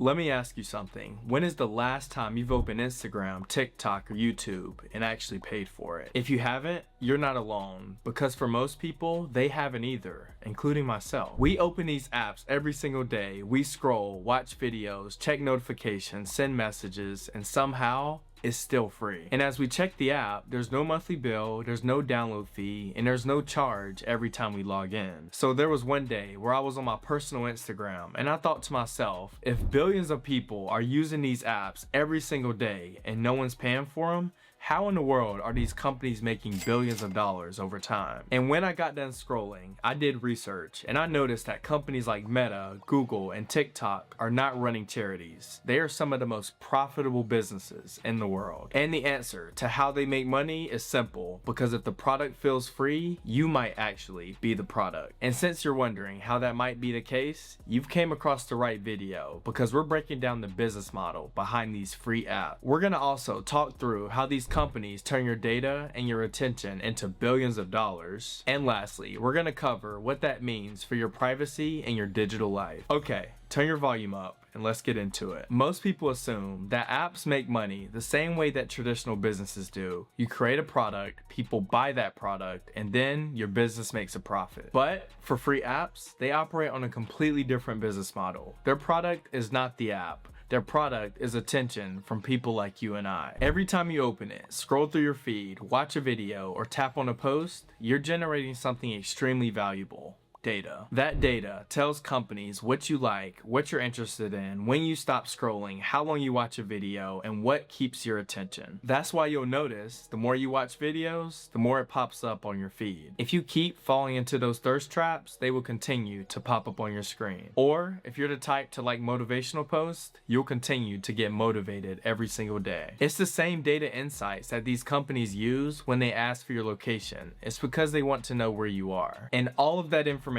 Let me ask you something. When is the last time you've opened Instagram, TikTok, or YouTube and actually paid for it? If you haven't, you're not alone, because for most people, they haven't either, including myself. We open these apps every single day. We scroll, watch videos, check notifications, send messages, and somehow is still free. And as we check the app, there's no monthly bill, there's no download fee, and there's no charge every time we log in. So there was one day where I was on my personal Instagram and I thought to myself, if billions of people are using these apps every single day and no one's paying for them, how in the world are these companies making billions of dollars over time? And when I got done scrolling, I did research and I noticed that companies like Meta, Google, and TikTok are not running charities. They are some of the most profitable businesses in the world. And the answer to how they make money is simple, because if the product feels free, you might actually be the product. And since you're wondering how that might be the case, you've came across the right video, because we're breaking down the business model behind these free apps. We're gonna also talk through how these companies turn your data and your attention into billions of dollars. And lastly, we're gonna cover what that means for your privacy and your digital life. Okay, turn your volume up and let's get into it. Most people assume that apps make money the same way that traditional businesses do. You create a product, people buy that product, and then your business makes a profit. But for free apps, they operate on a completely different business model. Their product is not the app. Their product is attention from people like you and I. Every time you open it, scroll through your feed, watch a video, or tap on a post, you're generating something extremely valuable. Data. That data tells companies what you like, what you're interested in, when you stop scrolling, how long you watch a video, and what keeps your attention. That's why you'll notice the more you watch videos, the more it pops up on your feed. If you keep falling into those thirst traps, they will continue to pop up on your screen. Or if you're the type to like motivational posts, you'll continue to get motivated every single day. It's the same data insights that these companies use when they ask for your location. It's because they want to know where you are. And all of that information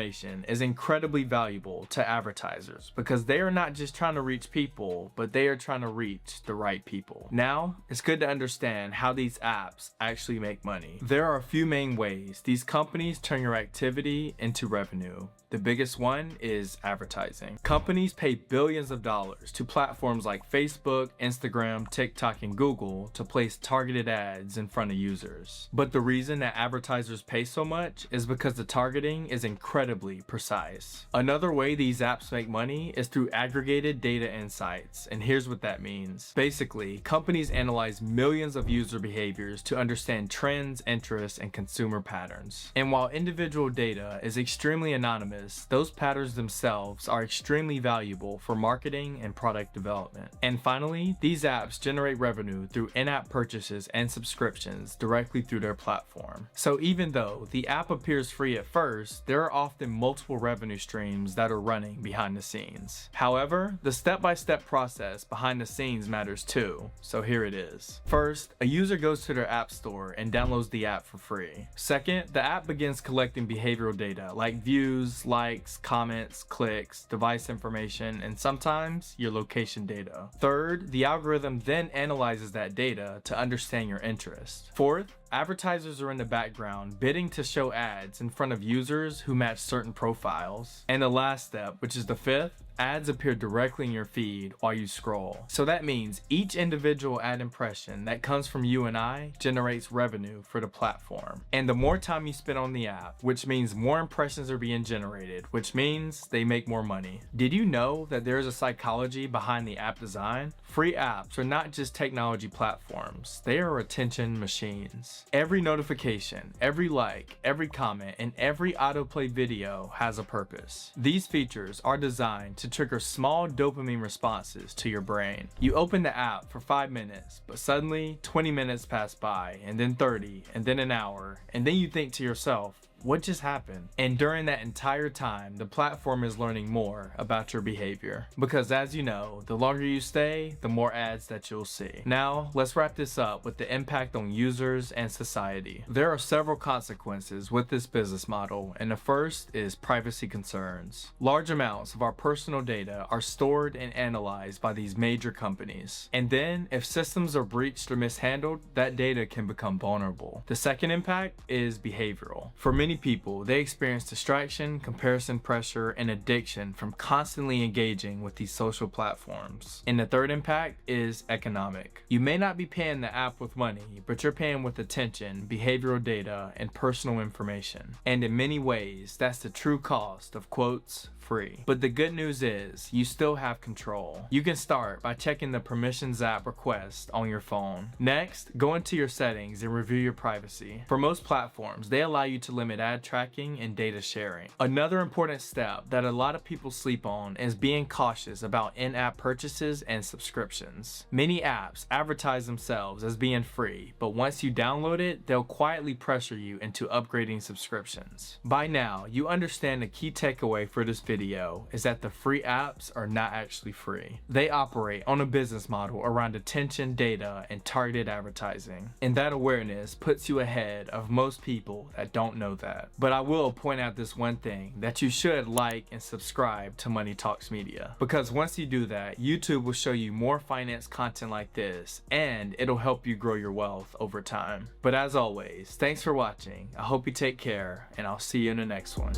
is incredibly valuable to advertisers, because they are not just trying to reach people, but they are trying to reach the right people. Now, it's good to understand how these apps actually make money. There are a few main ways these companies turn your activity into revenue. The biggest one is advertising. Companies pay billions of dollars to platforms like Facebook, Instagram, TikTok, and Google to place targeted ads in front of users. But the reason that advertisers pay so much is because the targeting is incredibly precise. Another way these apps make money is through aggregated data insights, and here's what that means. Basically, companies analyze millions of user behaviors to understand trends, interests, and consumer patterns. And while individual data is extremely anonymous, those patterns themselves are extremely valuable for marketing and product development. And finally, these apps generate revenue through in-app purchases and subscriptions directly through their platform. So even though the app appears free at first, there are often multiple revenue streams that are running behind the scenes. However, the step-by-step process behind the scenes matters too, so here it is. First, a user goes to their app store and downloads the app for free. Second, the app begins collecting behavioral data like views, likes, comments, clicks, device information, and sometimes your location data. Third, the algorithm then analyzes that data to understand your interest. Fourth, advertisers are in the background bidding to show ads in front of users who match certain profiles. And the last step, which is the fifth, ads appear directly in your feed while you scroll. So that means each individual ad impression that comes from you and I generates revenue for the platform. And the more time you spend on the app, which means more impressions are being generated, which means they make more money. Did you know that there is a psychology behind the app design? Free apps are not just technology platforms, they are attention machines. Every notification, every like, every comment, and every autoplay video has a purpose. These features are designed to trigger small dopamine responses to your brain. You open the app for 5 minutes, but suddenly 20 minutes pass by, and then 30, and then an hour, and then you think to yourself, what just happened? And during that entire time, the platform is learning more about your behavior. Because as you know, the longer you stay, the more ads that you'll see. Now, let's wrap this up with the impact on users and society. There are several consequences with this business model, and the first is privacy concerns. Large amounts of our personal data are stored and analyzed by these major companies. And then, if systems are breached or mishandled, that data can become vulnerable. The second impact is behavioral. For many many people, they experience distraction, comparison pressure, and addiction from constantly engaging with these social platforms. And the third impact is economic. You may not be paying the app with money, but you're paying with attention, behavioral data, and personal information. And in many ways, that's the true cost of quotes, free. But the good news is you still have control. You can start by checking the permissions app request on your phone. Next, go into your settings and review your privacy. For most platforms, they allow you to limit ad tracking and data sharing. Another important step that a lot of people sleep on is being cautious about in-app purchases and subscriptions. Many apps advertise themselves as being free, but once you download it, they'll quietly pressure you into upgrading subscriptions. By now, you understand the key takeaway for this video is that the free apps are not actually free. They operate on a business model around attention, data, and targeted advertising. And that awareness puts you ahead of most people that don't know that. But I will point out this one thing, that you should like and subscribe to Money Talks Media. Because once you do that, YouTube will show you more finance content like this, and it'll help you grow your wealth over time. But as always, thanks for watching. I hope you take care, and I'll see you in the next one.